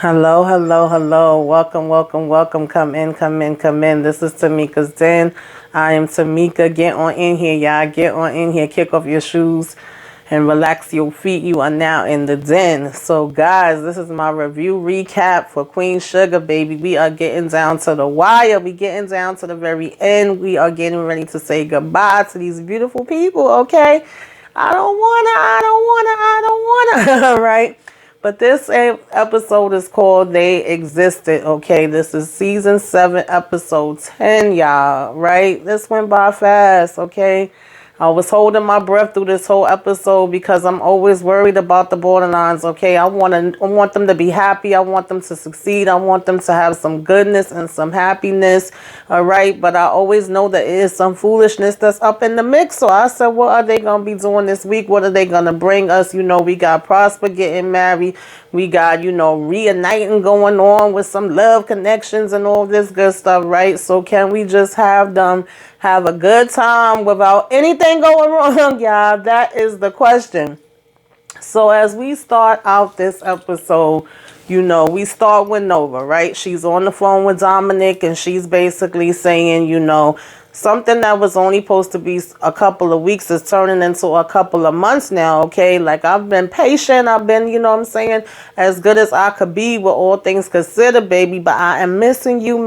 Hello, hello, hello. Welcome, welcome, welcome. Come in, come in, come in. This is Tamika's Den. I am Tamika. Get on in here, y'all. Get on in here. Kick off your shoes and relax your feet. You are now in the den. So, guys, this is my review recap for Queen Sugar, baby. We are getting down to the wire. We getting down to the very end. We are getting ready to say goodbye to these beautiful people, okay? I don't wanna, right? But this episode is called They Existed, okay? This is season 7, episode 10, y'all, right? This went by fast, okay? I was holding my breath through this whole episode because I'm always worried about the borderlines, okay? I want them to be happy. I want them to succeed. I want them to have some goodness and some happiness, all right? But I always know that it is some foolishness that's up in the mix. So I said, what are they going to be doing this week? What are they going to bring us? You know, we got Prosper getting married. We got, you know, reuniting going on with some love connections and all this good stuff, right? So can we just have them have a good time without anything going wrong, y'all? That is the question. So as we start out this episode, you know, we start with Nova, right? She's on the phone with Dominic and she's basically saying, you know, something that was only supposed to be a couple of weeks is turning into a couple of months now, okay? Like, I've been patient. I've been, you know what I'm saying, as good as I could be with all things considered, baby. But I am missing you,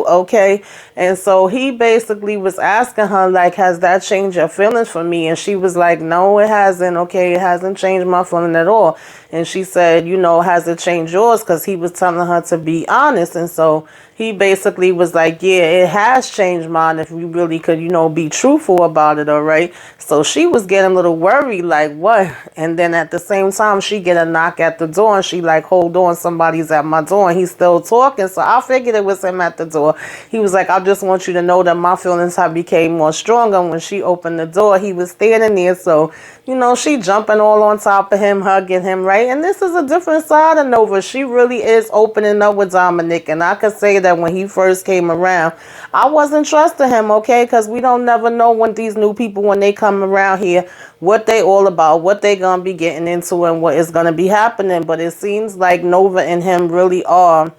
okay? And so he basically was asking her, like, has that changed your feelings for me? And she was like, no, it hasn't, okay? It hasn't changed my feeling at all. And she said, you know, has it changed yours? Because he was telling her to be honest. And so he basically was like, yeah, it has changed mine if you really could, you know, be truthful about it, all right? So she was getting a little worried, like, what? And then at the same time, she get a knock at the door and she like, hold on, somebody's at my door. And he's still talking. So I figured it was him at the door. He was like, I just want you to know that my feelings have became more stronger. When she opened the door, he was standing there. So, you know, she jumping all on top of him, hugging him, right? And this is a different side of Nova. She really is opening up with Dominic. And I could say that when he first came around, I wasn't trusting him, okay? Because we don't never know when these new people, when they come around here, what they all about, what they going to be getting into and what is going to be happening. But it seems like Nova and him really are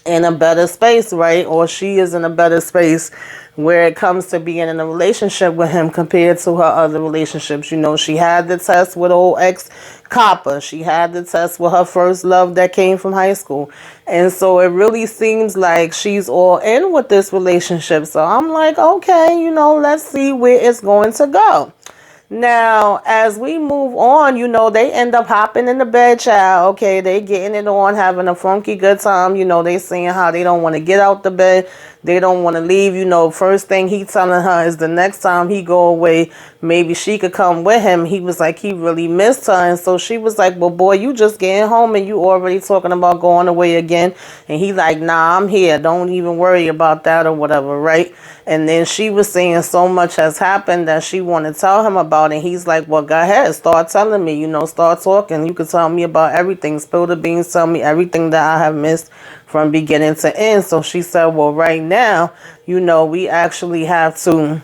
in a better space, right? Or she is in a better space where it comes to being in a relationship with him compared to her other relationships. You know, she had the test with old ex Copper. She had the test with her first love that came from high school. And so it really seems like she's all in with this relationship. So I'm like, okay, you know, let's see where it's going to go. Now, as we move on, you know, they end up hopping in the bed, child. Okay, they getting it on, having a funky good time. You know, they saying how they don't want to get out the bed. They don't want to leave. You know, first thing he telling her is the next time he go away, maybe she could come with him. He was like, he really missed her. And so she was like, well, boy, you just getting home and you already talking about going away again. And he like, nah, I'm here. Don't even worry about that or whatever, right? And then she was saying so much has happened that she wanted to tell him about it. He's like, well, go ahead. Start telling me, you know, start talking. You can tell me about everything. Spill the beans. Tell me everything that I have missed from beginning to end. So she said, well, right now, you know, we actually have to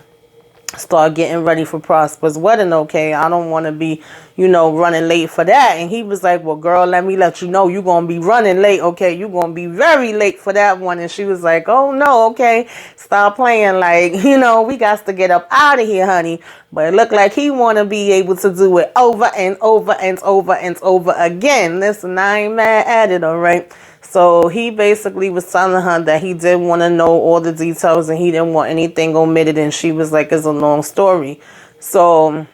start getting ready for Prosper's wedding, okay? I don't want to be, you know, running late for that. And he was like, well, girl, let me let you know you're going to be running late, okay? You're going to be very late for that one. And she was like, oh, no, okay? Stop playing. Like, you know, we got to get up out of here, honey. But it looked like he want to be able to do it over and over and over and over again. Listen, I ain't mad at it, all right? So he basically was telling her that he did want to know all the details and he didn't want anything omitted. And she was like, it's a long story. So,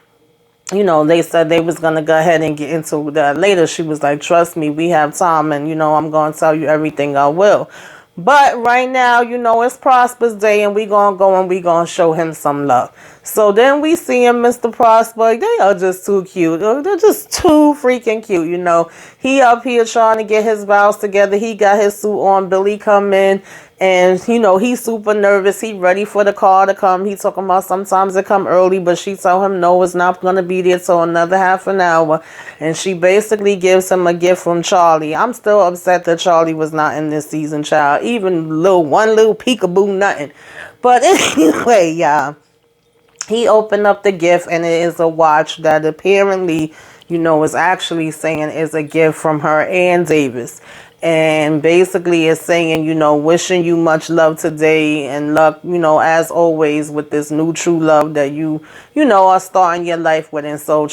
you know, they said they was going to go ahead and get into that later. She was like, trust me, we have time. And, you know, I'm going to tell you everything I will. But right now, you know, it's Prosper's day and we going to go and we going to show him some love. So then we see him, Mr. Prosper. They are just too cute. They're just too freaking cute, you know. He up here trying to get his vows together. He got his suit on. Billy come in and, you know, he's super nervous. He ready for the car to come. He talking about sometimes it come early, but she tell him no, it's not going to be there till another half an hour. And she basically gives him a gift from Charlie. I'm still upset that Charlie was not in this season, child. Even one little peekaboo, nothing. But anyway, y'all. He opened up the gift and it is a watch that apparently, is actually saying is a gift from her and Davis. And basically it's saying, wishing you much love today and luck, as always with this new true love that are starting your life with. And so,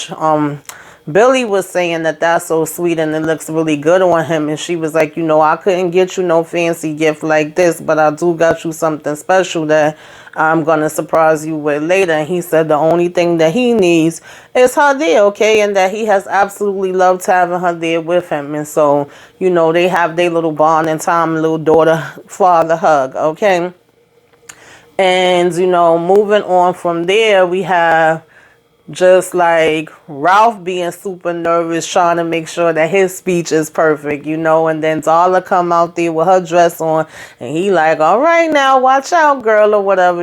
Billy was saying that that's so sweet and it looks really good on him. And she was like, I couldn't get you no fancy gift like this, but I do got you something special that I'm going to surprise you with later. And he said the only thing that he needs is her there, okay? And that he has absolutely loved having her there with him. And so, they have their little bonding time, little daughter-father hug, okay? And, moving on from there, we have just like Ralph being super nervous, trying to make sure that his speech is perfect, and then Darla come out there with her dress on, and he like, all right now, watch out, girl, or whatever,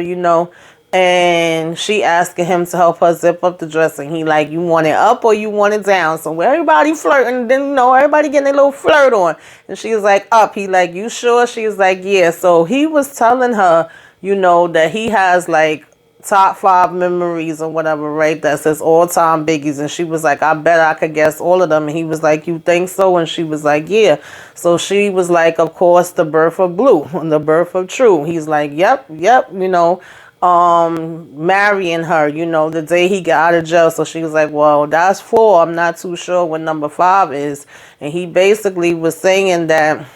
and she asking him to help her zip up the dress, and he like, you want it up or you want it down? So everybody flirting, then everybody getting a little flirt on, and she's like, up. He like, you sure? She's like, yeah. So he was telling her, that he has like top 5 memories or whatever, right? That's his all-time biggies. And she was like, I bet I could guess all of them. And he was like, you think so? And she was like, yeah. So she was like, of course, the birth of Blue and the birth of True. He's like, yep, marrying her, the day he got out of jail. So she was like, well, that's 4. I'm not too sure what number 5 is. And he basically was saying that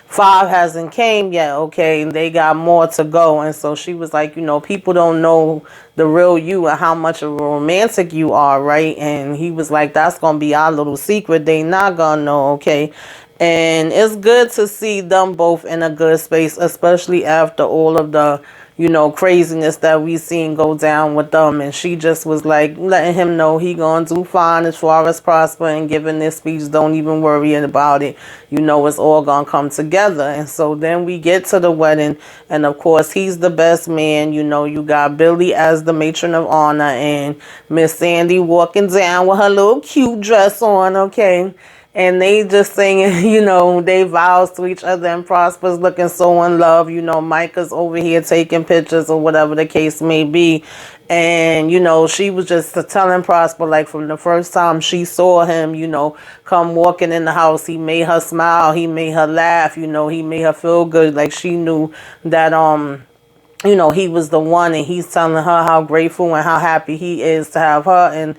5 hasn't came yet, okay, and they got more to go. And so she was like, people don't know the real you and how much of a romantic you are, right? And he was like, that's gonna be our little secret. They not gonna know, okay? And it's good to see them both in a good space, especially after all of the craziness that we seen go down with them. And she just was like letting him know he gonna do fine as far as prosper and giving this speech. Don't even worry about it. It's all gonna come together. And so then we get to the wedding, and of course he's the best man. You got Billy as the matron of honor and Miss Sandy walking down with her little cute dress on, okay? And they just singing, they vows to each other, and Prosper's looking so in love. Micah's over here taking pictures or whatever the case may be. And, she was just telling Prosper, like, from the first time she saw him, come walking in the house, he made her smile, he made her laugh, he made her feel good. Like, she knew that, he was the one, and he's telling her how grateful and how happy he is to have her and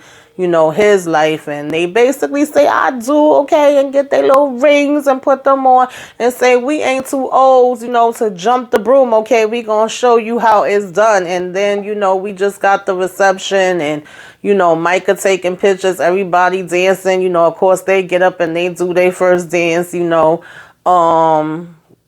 his life. And they basically say, I do, okay, and get their little rings and put them on and say, we ain't too old, to jump the broom, okay, we gonna show you how it's done. And then, we just got the reception, and, Micah taking pictures, everybody dancing, of course they get up and they do their first dance,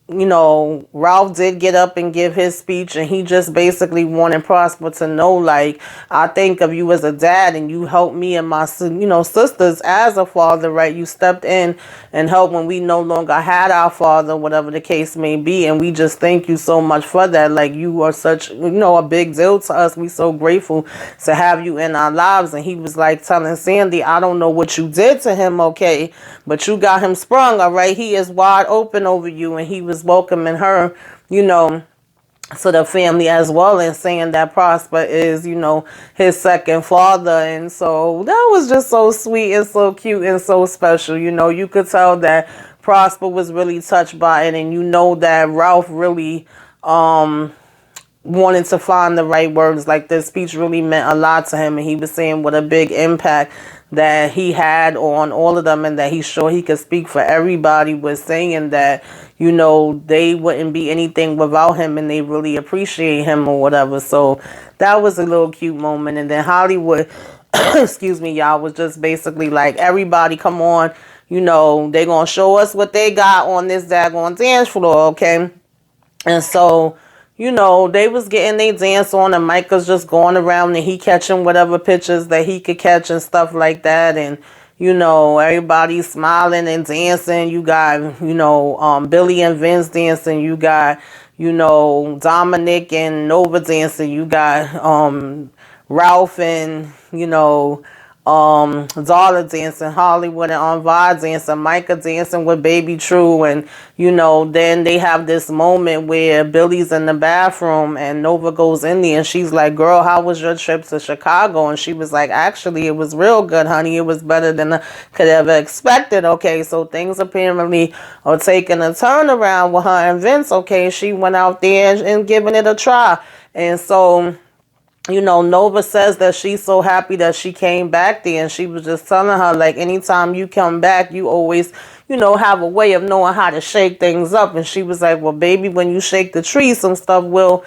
Ralph did get up and give his speech, and he just basically wanted Prosper to know, like, I think of you as a dad, and you helped me and my, sisters as a father, right? You stepped in and helped when we no longer had our father, whatever the case may be, and we just thank you so much for that. Like, you are such, a big deal to us. We so grateful to have you in our lives. And he was like telling Sandy, I don't know what you did to him, okay, but you got him sprung, all right? He is wide open over you, and he was welcoming her, to the family as well, and saying that Prosper is, his second father. And so that was just so sweet and so cute and so special. You could tell that Prosper was really touched by it, and that Ralph really wanted to find the right words. Like, this speech really meant a lot to him, and he was saying what a big impact that he had on all of them, and that he's sure he could speak for everybody, was saying that, they wouldn't be anything without him, and they really appreciate him or whatever. So that was a little cute moment. And then Hollywood, excuse me, y'all, was just basically like, everybody come on, they gonna show us what they got on this daggone dance floor, okay? And so, they was getting their dance on, and Micah's just going around, and he catching whatever pictures that he could catch and stuff like that. And, everybody's smiling and dancing. You got, Billy and Vince dancing. You got, Dominic and Nova dancing. You got Ralph and, Darla dancing, Hollywood and on Vi dancing, Micah dancing with Baby True, and then they have this moment where Billy's in the bathroom and Nova goes in there and she's like, "Girl, how was your trip to Chicago?" And she was like, "Actually, it was real good, honey. It was better than I could ever expected." Okay, so things apparently are taking a turnaround with her and Vince. Okay, she went out there and giving it a try, and so. Nova says that she's so happy that she came back there, and she was just telling her, like, anytime you come back, you always, have a way of knowing how to shake things up. And she was like, well, baby, when you shake the tree, some stuff will,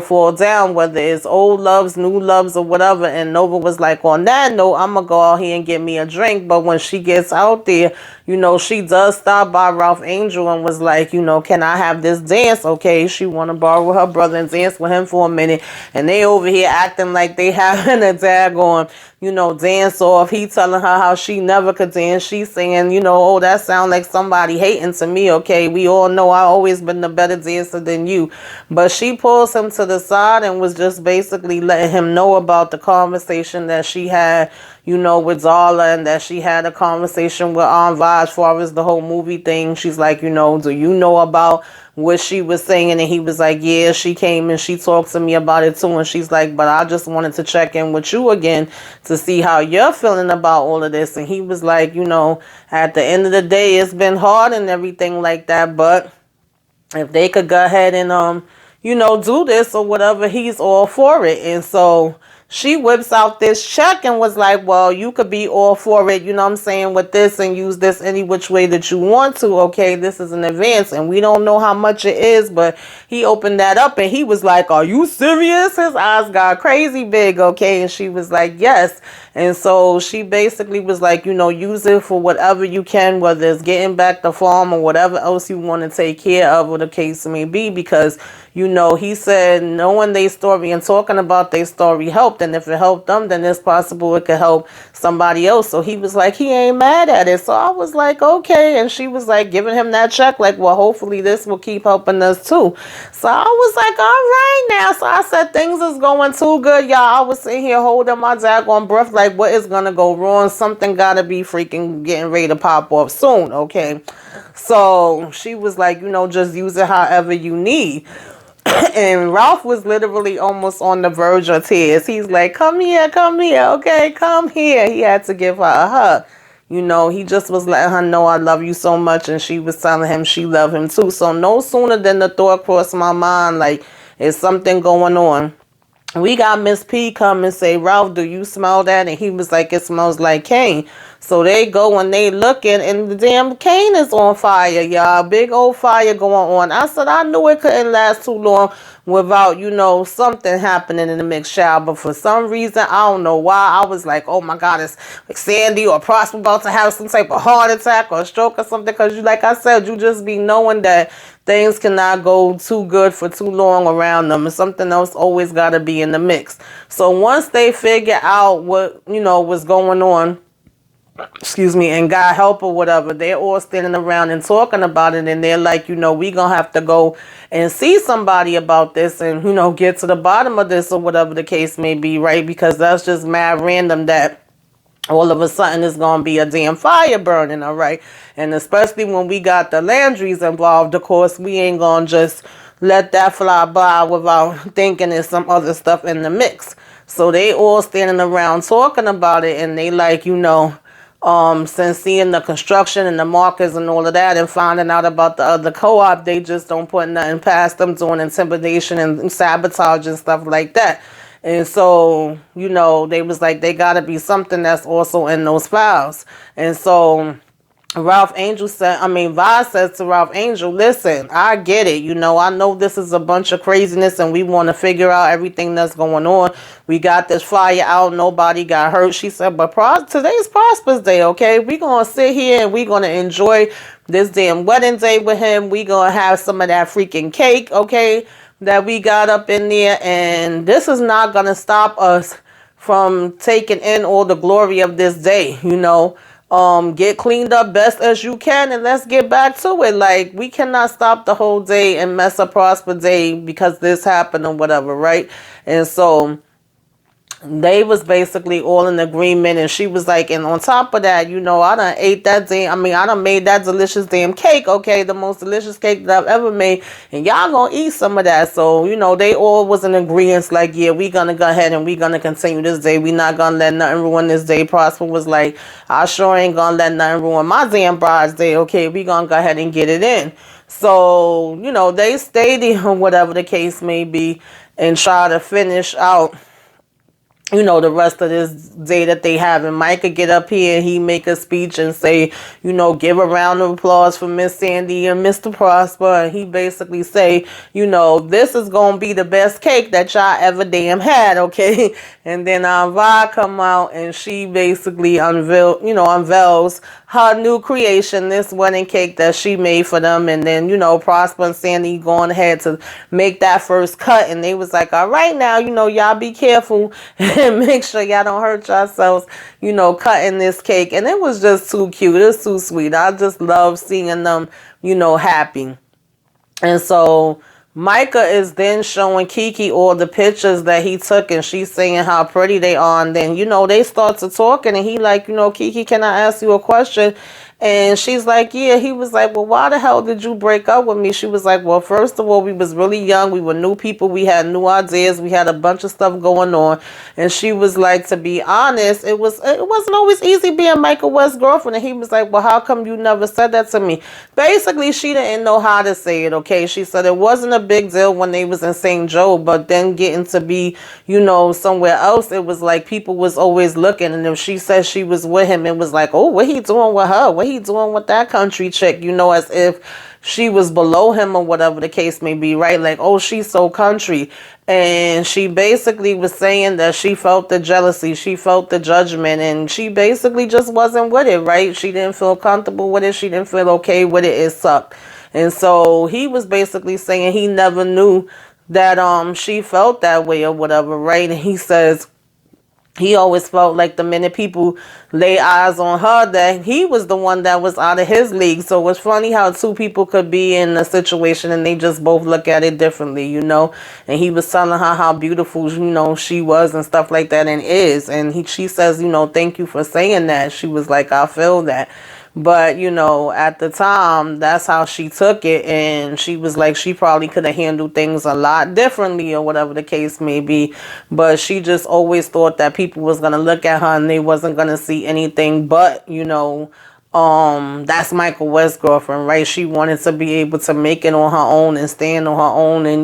fall down, whether it's old loves, new loves, or whatever. And Nova was like, on that note, I'm going to go out here and get me a drink. But when she gets out there, she does stop by Ralph Angel and was like, can I have this dance? Okay, she want to borrow her brother and dance with him for a minute. And they over here acting like they having a daggone, dance off. He telling her how she never could dance. She's saying, oh, that sound like somebody hating to me. Okay, we all know I always been the better dancer than you. But she pulls him to the side and was just basically letting him know about the conversation that she had, with Darla, and that she had a conversation with Aunt Vi as far as the whole movie thing. She's like, do you know about what she was saying? And he was like, yeah, she came and she talked to me about it too. And she's like, but I just wanted to check in with you again to see how you're feeling about all of this. And he was like, at the end of the day, it's been hard and everything like that, but if they could go ahead and do this or whatever, he's all for it. And so she whips out this check and was like, well, you could be all for it, with this, and use this any which way that you want to. Okay, this is an advance and we don't know how much it is, but he opened that up and he was like, are you serious? His eyes got crazy big. Okay, and she was like, yes. And so she basically was like, use it for whatever you can, whether it's getting back the farm or whatever else you want to take care of, or the case may be, because he said knowing their story and talking about their story helped. And if it helped them, then it's possible it could help somebody else. So he was like, he ain't mad at it. So I was like, okay. And she was like giving him that check, like, well, hopefully this will keep helping us too. So I was like, all right now. So I said, things is going too good, y'all. I was sitting here holding my daggone breath, like, what is going to go wrong? Something got to be freaking getting ready to pop off soon. Okay. So she was like, just use it however you need. And Ralph was literally almost on the verge of tears. He's like, come here, okay, come here. He had to give her a hug. He just was letting her know, I love you so much. And she was telling him she loved him too. So no sooner than the thought crossed my mind, like, is something going on? We got Miss P come and say, Ralph, do you smell that? And he was like, it smells like cane. So they go and they looking, and the damn cane is on fire, y'all. Big old fire going on. I said, I knew it couldn't last too long without, something happening in the mixed shower. But for some reason, I don't know why, I was like, oh my God, it's like Sandy or Prosper about to have some type of heart attack or stroke or something. Because like I said, you just be knowing that things cannot go too good for too long around them, and something else always got to be in the mix. So once they figure out what, was going on, and got help or whatever, they're all standing around and talking about it, and they're like, we gonna have to go and see somebody about this and, get to the bottom of this or whatever the case may be, right? Because that's just mad random that all of a sudden it's going to be a damn fire burning, all right? And especially when we got the Landrys involved, of course, we ain't going to just let that fly by without thinking there's some other stuff in the mix. So they all standing around talking about it, and they like, since seeing the construction and the markers and all of that and finding out about the other co-op, they just don't put nothing past them doing intimidation and sabotage and stuff like that. And so, they was like, they got to be something that's also in those files. And so Vi says to Ralph Angel, listen, I get it. I know this is a bunch of craziness and we want to figure out everything that's going on. We got this fire out. Nobody got hurt. She said, but today's Prosper's Day, okay? We're going to sit here and we're going to enjoy this damn wedding day with him. We're going to have some of that freaking cake, okay, that we got up in there. And this is not going to stop us from taking in all the glory of this day, Get cleaned up best as you can and let's get back to it. Like, we cannot stop the whole day and mess up Prosper Day because this happened or whatever, right? And so they was basically all in agreement, and she was like, and on top of that, I done ate that I done made that delicious damn cake, okay, the most delicious cake that I've ever made, and y'all gonna eat some of that. So, they all was in agreement, like, yeah, we gonna go ahead and we gonna continue this day. We not gonna let nothing ruin this day. Prosper was like, I sure ain't gonna let nothing ruin my damn bride's day, okay, we gonna go ahead and get it in. So, they stayed there, whatever the case may be, and try to finish out the rest of this day that they have. And Mike could get up here and he make a speech and say, give a round of applause for Miss Sandy and Mr. Prosper. And he basically say, this is going to be the best cake that y'all ever damn had, okay? And then Vi come out and she basically unveils her new creation, this wedding cake that she made for them. And then, Prosper and Sandy going ahead to make that first cut. And they was like, all right now, y'all be careful and make sure y'all don't hurt yourselves, cutting this cake. And it was just too cute. It was too sweet. I just love seeing them, happy. And so Micah is then showing Kiki all the pictures that he took, and she's saying how pretty they are. And then, they start to talking, and he like, Kiki, can I ask you a question? And she's like, yeah. He was like, well, why the hell did you break up with me? She was like, well, first of all, we was really young. We were new people. We had new ideas. We had a bunch of stuff going on. And she was like, to be honest, it wasn't always easy being Michael West's girlfriend. And he was like, well, how come you never said that to me? Basically, she didn't know how to say it, okay? She said it wasn't a big deal when they was in St. Joe, but then getting to be, somewhere else, it was like people was always looking. And if she said she was with him, it was like, oh, what he doing with her? What he doing with that country chick? As if she was below him or whatever the case may be, right? Like, oh, she's so country. And she basically was saying that she felt the jealousy, she felt the judgment, and she basically just wasn't with it, right? She didn't feel comfortable with it. She didn't feel okay with it. It sucked. And so he was basically saying he never knew that she felt that way or whatever, right? And he says he always felt like the minute people lay eyes on her, that he was the one that was out of his league. So it's funny how two people could be in a situation and they just both look at it differently, And he was telling her how beautiful, she was and stuff like that and is. And she says, thank you for saying that. She was like, I feel that. But, at the time, that's how she took it. And she was like, she probably could have handled things a lot differently or whatever the case may be. But she just always thought that people was going to look at her and they wasn't going to see anything but, that's Michael West's girlfriend, right? She wanted to be able to make it on her own and stand on her own and,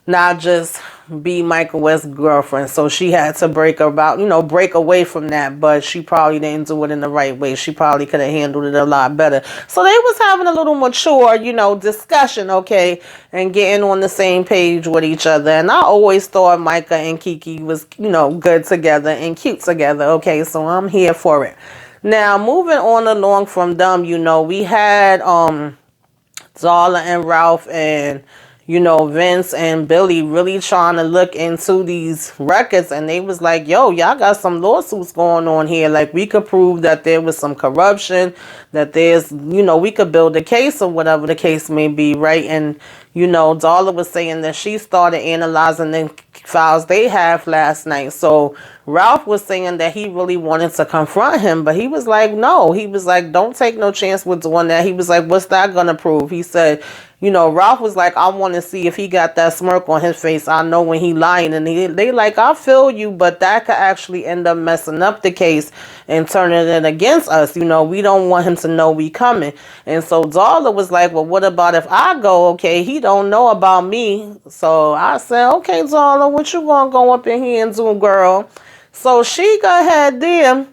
not just be Michael West's girlfriend. So she had to break away from that, but she probably didn't do it in the right way. She probably could have handled it a lot better. So they was having a little mature, discussion, okay, and getting on the same page with each other. And I always thought Micah and Kiki was, good together and cute together, okay, so I'm here for it. Now, moving on along from them, we had Darla and Ralph and Vince and Billy really trying to look into these records, and they was like, yo, y'all got some lawsuits going on here. Like, we could prove that there was some corruption, that there's, we could build a case or whatever the case may be, right? And, Darla was saying that she started analyzing the files they have last night. So Ralph was saying that he really wanted to confront him, but he was like, no. He was like, don't take no chance with doing that. He was like, what's that gonna prove? He said, Ralph was like, I want to see if he got that smirk on his face. I know when he lying. And they like, I feel you, but that could actually end up messing up the case and turning it against us. We don't want him to know we coming. And so Darla was like, well, what about if I go? Okay, he don't know about me. So I said, okay, Darla, what you gonna go up in here and do, girl? So she go ahead there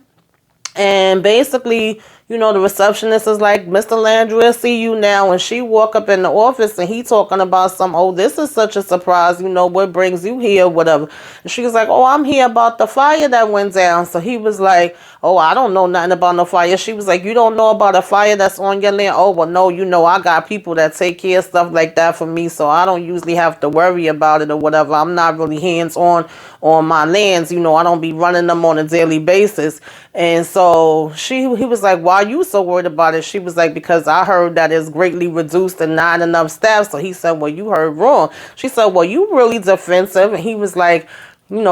and basically, the receptionist is like, Mr. Landry, I see you now. And she walk up in the office and he talking about this is such a surprise. What brings you here, whatever. And she was like, oh, I'm here about the fire that went down. So he was like, oh, I don't know nothing about no fire. She was like, you don't know about a fire that's on your land? Oh, well, no, I got people that take care of stuff like that for me. So I don't usually have to worry about it or whatever. I'm not really hands-on on my lands. I don't be running them on a daily basis. And so he was like, why are you so worried about it? She was like, because I heard that it's greatly reduced and not enough staff. So he said, well, you heard wrong. She said, well, you really defensive. And he was like,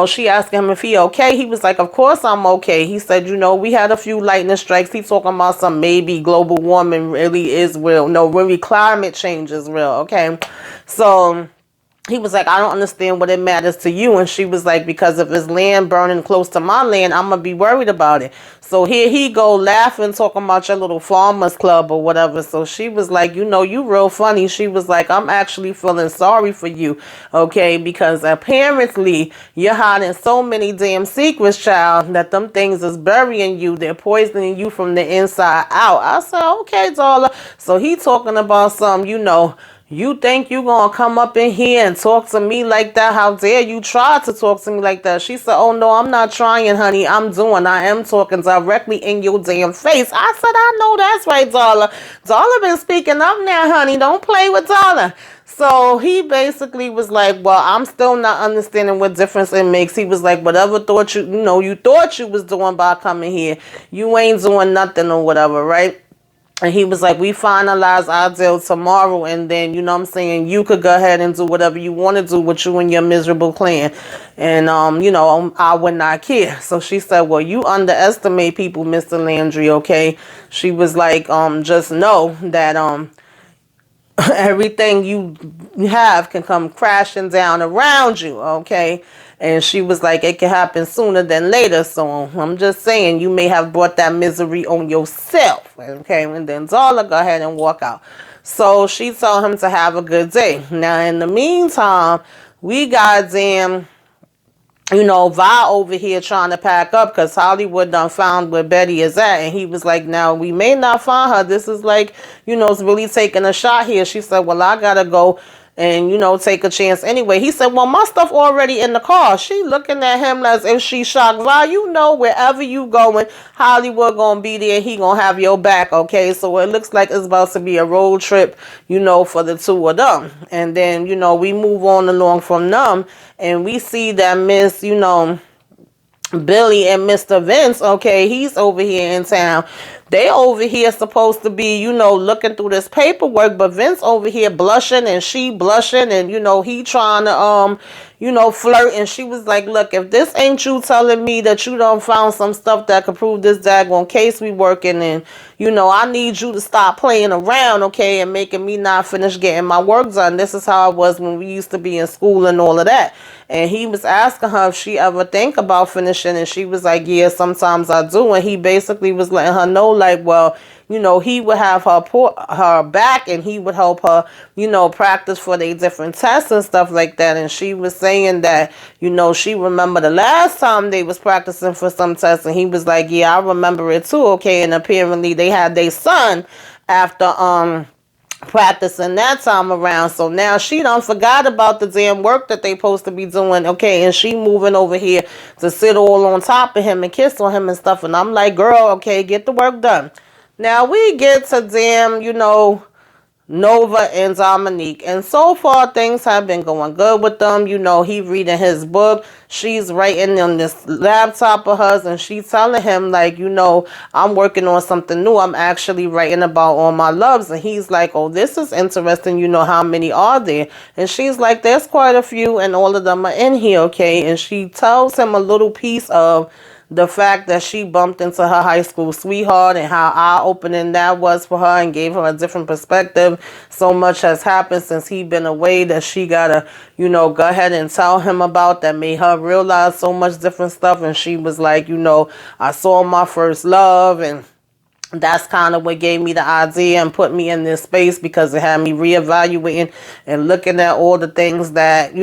she asked him if he okay. He was like, of course I'm okay. He said, we had a few lightning strikes. He talking about some maybe global warming really is real. No, really climate change is real. Okay. So he was like, I don't understand what it matters to you. And she was like, because if it's land burning close to my land, I'm going to be worried about it. So here he go laughing, talking about your little farmers club or whatever. So she was like, you real funny. She was like, I'm actually feeling sorry for you. Okay. Because apparently you're hiding so many damn secrets, child, that them things is burying you. They're poisoning you from the inside out. I said, okay, Darla. So he talking about some, you think you gonna come up in here and talk to me like that? How dare you try to talk to me like that? She said, oh no, I'm not trying, honey. I am talking directly in your damn face. I said, I know that's right, Darla. Darla been speaking up now, honey. Don't play with Darla. So he basically was like, well, I'm still not understanding what difference it makes. He was like, whatever thought you thought you was doing by coming here, you ain't doing nothing or whatever, right? And he was like, we finalize our deal tomorrow. And then, you could go ahead and do whatever you want to do with you and your miserable clan. And, I would not care. So she said, well, you underestimate people, Mr. Landry, okay? She was like, just know that everything you have can come crashing down around you, okay? And she was like, it can happen sooner than later. So I'm just saying, you may have brought that misery on yourself, okay? And then Darla go ahead and walk out. So she told him to have a good day. Now, in the meantime, we goddamn, Vi over here trying to pack up because Hollywood done found where Betty is at. And he was like, now, we may not find her. This is like, it's really taking a shot here. She said, well, I got to go and, take a chance anyway. He said, well, my stuff already in the car. She looking at him as if she shocked. Well, wherever you going, Hollywood gonna be there. He gonna have your back, okay? So it looks like it's about to be a road trip, for the two of them. And then, we move on along from them and we see that Miss, Billy and Mr. Vince, okay, he's over here in town. They over here supposed to be, looking through this paperwork, but Vince over here blushing and she blushing and, he trying to, flirt. And she was like, look, if this ain't you telling me that you done found some stuff that could prove this daggone case we working in, I need you to stop playing around, okay, and making me not finish getting my work done. This is how it was when we used to be in school and all of that. And he was asking her if she ever think about finishing. And she was like, yeah, sometimes I do. And he basically was letting her know, like, well, he would have her back and he would help her, practice for their different tests and stuff like that. And she was saying that, she remember the last time they was practicing for some tests. And he was like, yeah, I remember it too. Okay. And apparently they had their son after, practicing that time around. So now she done forgot about the damn work that they supposed to be doing, okay, and she moving over here to sit all on top of him and kiss on him and stuff. And I'm like, girl, okay, get the work done. Now we get to damn, Nova and Dominique, and so far things have been going good with them. He reading his book, she's writing on this laptop of hers, and she's telling him like, I'm working on something new. I'm actually writing about all my loves. And he's like, oh, this is interesting. How many are there? And she's like, there's quite a few and all of them are in here, okay? And she tells him a little piece of the fact that she bumped into her high school sweetheart and how eye-opening that was for her and gave her a different perspective. So much has happened since he been away that she gotta, go ahead and tell him about that made her realize so much different stuff. And she was like, I saw my first love, and that's kind of what gave me the idea and put me in this space because it had me reevaluating and looking at all the things that,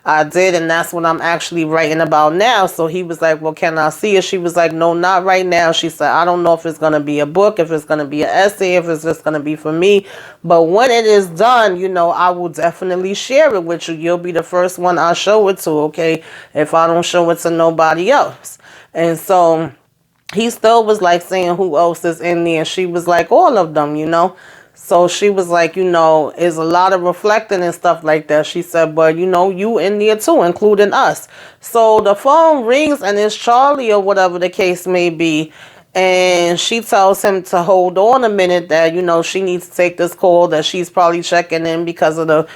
I did. And that's what I'm actually writing about now. So he was like, well, can I see it? She was like, no, not right now. She said, I don't know if it's going to be a book, if it's going to be an essay, if it's just going to be for me. But when it is done, I will definitely share it with you. You'll be the first one I show it to, okay? If I don't show it to nobody else. And so he still was like saying who else is in there. And she was like, all of them, So she was like, is a lot of reflecting and stuff like that. She said, but you in there too, including us. So the phone rings and it's Charlie or whatever the case may be. And she tells him to hold on a minute, that, you know, she needs to take this call, that she's probably checking in because of the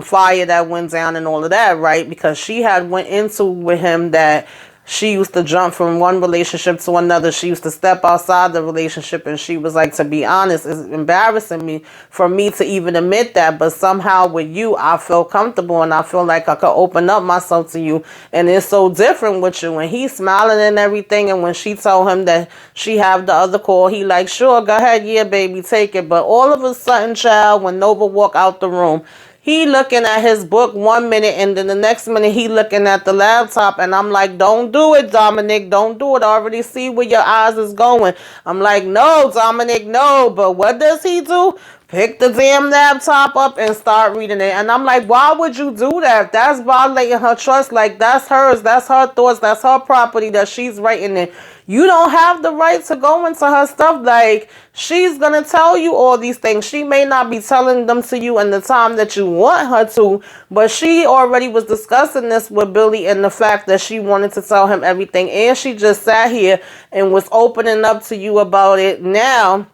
fire that went down and all of that, right? Because she had went into with him that she used to jump from one relationship to another. She used to step outside the relationship, and she was like, to be honest, it's embarrassing me for me to even admit that, but somehow with you, I feel comfortable and I feel like I could open up myself to you, and it's so different with you. And he's smiling and everything, and when she told him that she have the other call, he like, sure, go ahead, yeah, baby, take it. But all of a sudden, child, when Nova walk out the room, he looking at his book 1 minute, and then the next minute he looking at the laptop, and I'm like, don't do it, Dominic, don't do it. I already see where your eyes is going. I'm like, no, Dominic, no. But what does he do? Pick the damn laptop up and start reading it. And I'm like, why would you do that? That's violating her trust. Like, that's hers. That's her thoughts. That's her property that she's writing in. You don't have the right to go into her stuff. Like, she's going to tell you all these things. She may not be telling them to you in the time that you want her to, but she already was discussing this with Billy, and the fact that she wanted to tell him everything. And she just sat here and was opening up to you about it now.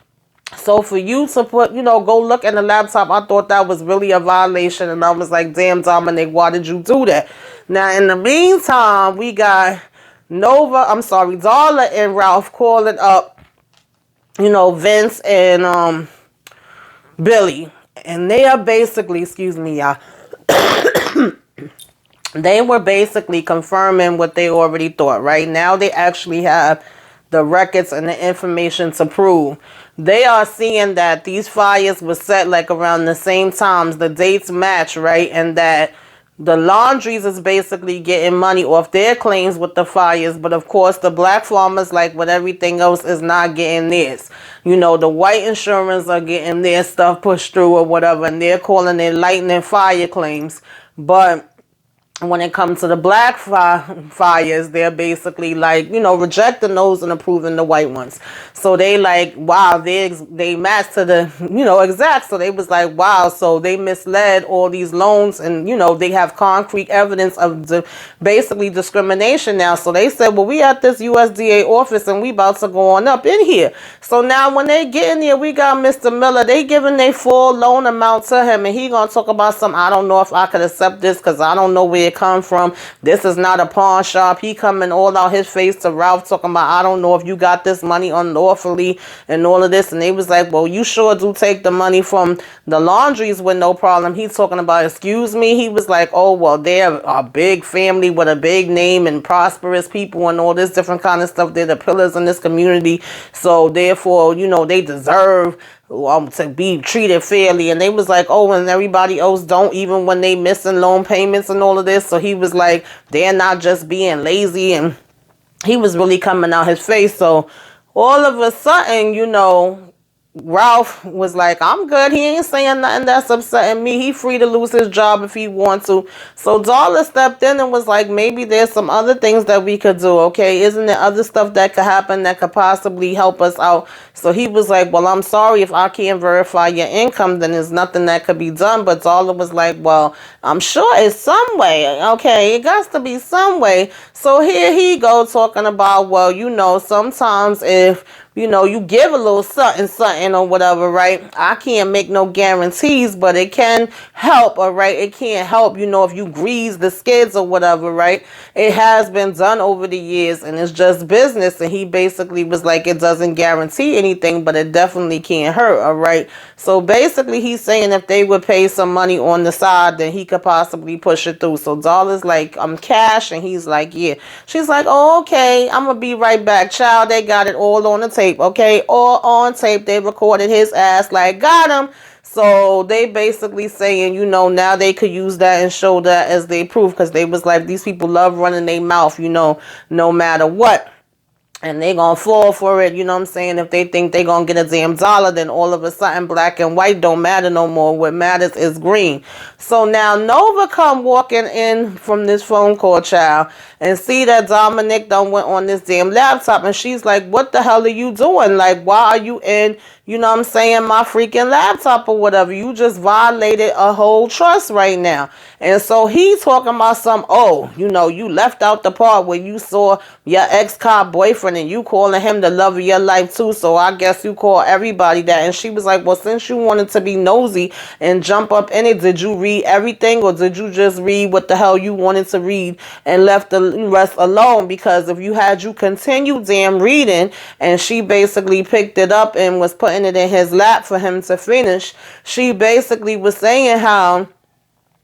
So for you to put, you know, go look in the laptop, I thought that was really a violation. And I was like, damn, Dominic, why did you do that? Now, in the meantime, we got Darla and Ralph calling up, you know, Vince and Billy. And they are basically, excuse me, y'all, they were basically confirming what they already thought. Right now, they actually have the records and the information to prove. They are seeing that these fires were set like around the same times. The dates match, right? And that the laundries is basically getting money off their claims with the fires. But of course, the black farmers, like with everything else, is not getting theirs. You know, the white insurance are getting their stuff pushed through or whatever. And they're calling it lightning fire claims. But when it comes to the black fires, they're basically like, you know, rejecting those and approving the white ones. So they like, wow, they match to the, you know, exact. So they was like, wow, so they misled all these loans, and, you know, they have concrete evidence of the basically discrimination now. So they said, well, we at this USDA office and we about to go on up in here. So now when they get in here, we got Mr. Miller. They giving their full loan amount to him, and he gonna talk about some, I don't know if I could accept this because I don't know where come from. This is not a pawn shop. He coming all out his face to Ralph talking about, I don't know if you got this money unlawfully and all of this. And they was like, well, you sure do take the money from the laundries with no problem. He's talking about, excuse me. He was like, oh, well, they're a big family with a big name and prosperous people and all this different kind of stuff. They're the pillars in this community. So therefore, you know, they deserve to be treated fairly. And they was like, oh, and everybody else don't, even when they missing loan payments and all of this. So he was like, they're not just being lazy, and he was really coming out his face. So all of a sudden, you know, Ralph was like, I'm good. He ain't saying nothing that's upsetting me. He free to lose his job if he wants to. So Darla stepped in and was like, maybe there's some other things that we could do, okay? Isn't there other stuff that could happen that could possibly help us out? So he was like, well, I'm sorry, if I can't verify your income, then there's nothing that could be done. But Darla was like, well, I'm sure it's some way, okay? It got to be some way. So here he go talking about, well, you know, sometimes if, you know, you give a little something or whatever, right? I can't make no guarantees, but it can help, all right? It can't help, you know, if you grease the skids or whatever, right? It has been done over the years, and it's just business. And he basically was like, it doesn't guarantee anything, but it definitely can't hurt, all right? So basically he's saying if they would pay some money on the side, then he could possibly push it through. So Darla's like, I'm cash, and he's like, yeah. She's like, oh, okay, I'm gonna be right back. Child, they got it all on the tape. Okay, all on tape. They recorded his ass like, got him. So they basically saying, you know, now they could use that and show that as they proof, because they was like, these people love running their mouth, you know, no matter what. And they gonna fall for it, you know what I'm saying? If they think they gonna get a damn dollar, then all of a sudden black and white don't matter no more. What matters is green. So now Nova come walking in from this phone call, child, and see that Dominic done went on this damn laptop. And she's like, what the hell are you doing? Like, why are you in, you know what I'm saying, my freaking laptop or whatever. You just violated a whole trust right now. And so he talking about some, oh, you know, you left out the part where you saw your ex-cop boyfriend and you calling him the love of your life too. So I guess you call everybody that. And she was like, well, since you wanted to be nosy and jump up in it, did you read everything or did you just read what the hell you wanted to read and left the rest alone? Because if you had you continue damn reading, and she basically picked it up and was putting it in his lap for him to finish, she basically was saying how,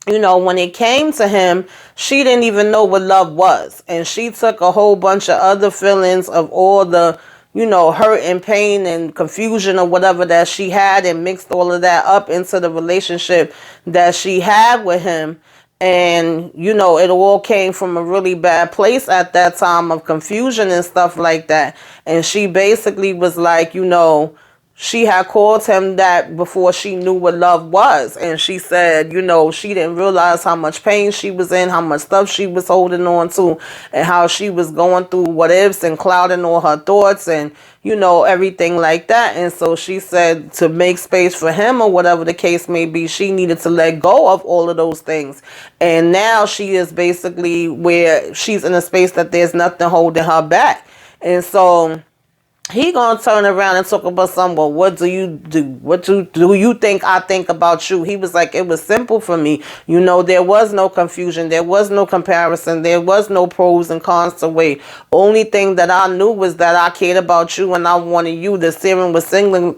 you know, when it came to him, she didn't even know what love was. And she took a whole bunch of other feelings of all the, you know, hurt and pain and confusion or whatever that she had and mixed all of that up into the relationship that she had with him. And, you know, it all came from a really bad place at that time of confusion and stuff like that. And she basically was like, you know, she had called him that before she knew what love was. And she said, you know, she didn't realize how much pain she was in, how much stuff she was holding on to, and how she was going through what ifs and clouding all her thoughts and, you know, everything like that. And so she said to make space for him or whatever the case may be, she needed to let go of all of those things. And now she is basically where she's in a space that there's nothing holding her back. And so he gonna turn around and talk about something. Well, what do you do? What do you think I think about you? He was like, it was simple for me. You know, there was no confusion. There was no comparison. There was no pros and cons to weigh. Only thing that I knew was that I cared about you and I wanted you. The serum was signaling.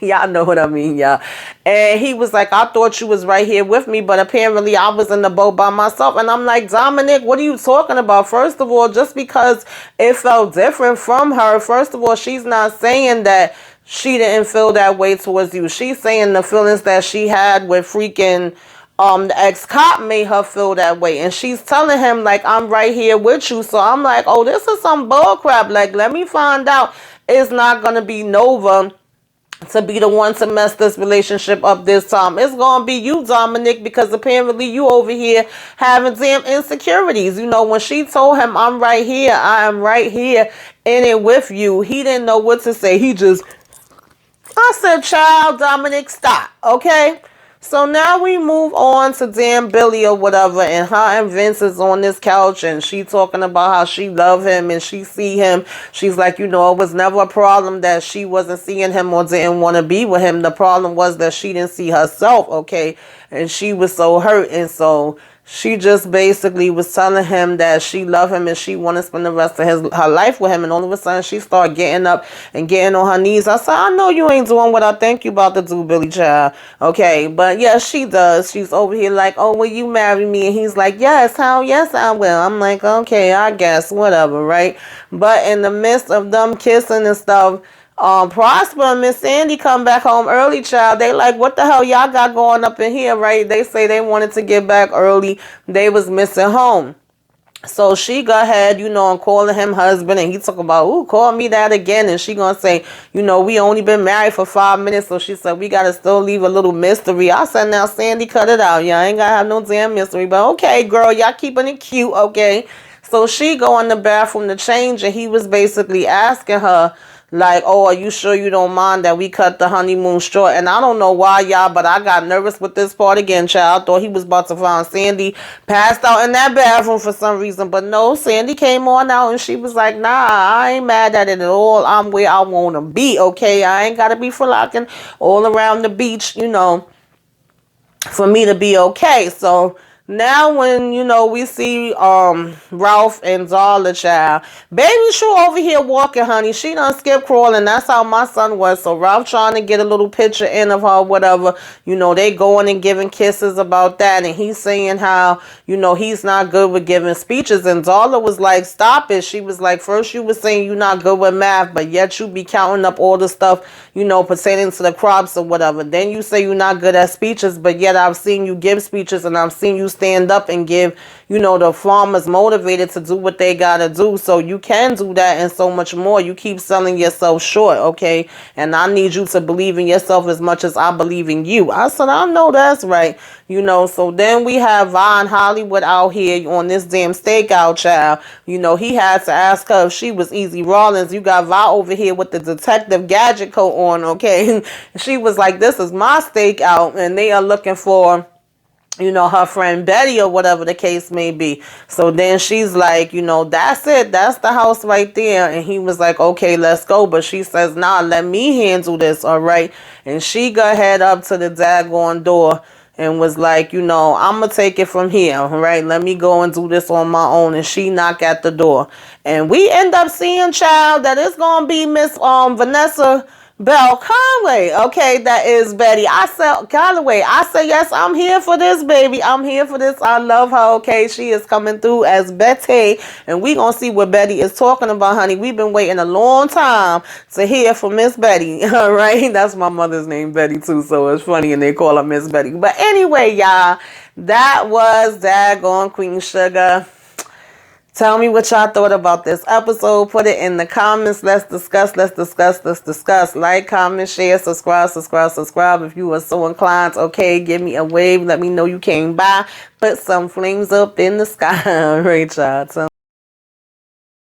Y'all know what I mean, y'all. And he was like, I thought you was right here with me, but apparently I was in the boat by myself. And I'm like, Dominic, what are you talking about? First of all, just because it felt different from her, first of all, she's not saying that she didn't feel that way towards you. She's saying the feelings that she had with freaking the ex-cop made her feel that way. And she's telling him, like, I'm right here with you. So I'm like, oh, this is some bull crap. Like, let me find out. It's not going to be Nova to be the one to mess this relationship up this time. It's gonna be you, Dominic, because apparently you over here having damn insecurities. You know, when she told him, I'm right here, I am right here in it with you, he didn't know what to say. I said, child, Dominic, stop, okay? So now we move on to damn Billy or whatever, and her and Vince is on this couch, and she talking about how she love him and she see him. She's like, you know, it was never a problem that she wasn't seeing him or didn't want to be with him. The problem was that she didn't see herself, okay? And she was so hurt, and so she just basically was telling him that she loved him and she wanted to spend the rest of her life with him. And all of a sudden, she started getting up and getting on her knees. I said, I know you ain't doing what I think you about to do, Billy Child. Okay, but yes, she does. She's over here like, oh, will you marry me? And he's like, yes, how? Yes, I will. I'm like, okay, I guess, whatever, right? But in the midst of them kissing and stuff, Prosper and Miss Sandy come back home early, child. They like, what the hell y'all got going up in here, right? They say they wanted to get back early. They was missing home. So she go ahead, you know, and calling him husband, and he talk about, ooh, call me that again. And she gonna say, you know, we only been married for 5 minutes. So she said, we gotta still leave a little mystery. I said, now Sandy, cut it out. Y'all ain't gotta have no damn mystery. But okay, girl, y'all keeping it cute, okay? So she go in the bathroom to change, and he was basically asking her, like, oh, are you sure you don't mind that we cut the honeymoon short? And I don't know why, y'all, but I got nervous with this part again, child. I thought he was about to find Sandy passed out in that bathroom for some reason. But no, Sandy came on out and she was like, nah, I ain't mad at it at all. I'm where I want to be, okay? I ain't got to be frolicking all around the beach, you know, for me to be okay. So now when, you know, we see Ralph and Darla, child, baby True over here walking, honey. She done skip crawling. That's how my son was. So Ralph trying to get a little picture in of her, whatever. You know, they going and giving kisses about that. And he's saying how, you know, he's not good with giving speeches. And Darla was like, stop it. She was like, first you were saying you're not good with math, but yet you be counting up all the stuff, you know, pertaining to the crops or whatever. Then you say you're not good at speeches, but yet I've seen you give speeches and I've seen you stand up and give, you know, the farmers motivated to do what they gotta do. So you can do that and so much more. You keep selling yourself short, okay? And I need you to believe in yourself as much as I believe in you. I said, I know that's right. You know, so then we have Von Hollywood out here on this damn stakeout, child. You know, he had to ask her if she was Easy Rawlins. You got Vi over here with the detective gadget coat on, okay? She was like, this is my stakeout, and they are looking for, you know, her friend Betty or whatever the case may be. So then she's like, you know, that's it. That's the house right there. And he was like, okay, let's go. But she says, nah, let me handle this, all right? And she got head up to the daggone door and was like, you know, I'm going to take it from here, all right? Let me go and do this on my own. And she knocked at the door. And we end up seeing, child, that it's going to be Miss Vanessa Bell Conway, okay, that is Betty. I said, Calloway, I said, yes, I'm here for this, baby. I'm here for this. I love her, okay? She is coming through as Betty, and we going to see what Betty is talking about, honey. We've been waiting a long time to hear from Miss Betty, all right? That's my mother's name, Betty, too, so it's funny, and they call her Miss Betty. But anyway, y'all, that was daggone Queen Sugar. Tell me what y'all thought about this episode. Put it in the comments. Let's discuss. Let's discuss. Let's discuss. Like, comment, share, subscribe, subscribe, subscribe. If you are so inclined, okay, give me a wave. Let me know you came by. Put some flames up in the sky. All right, y'all.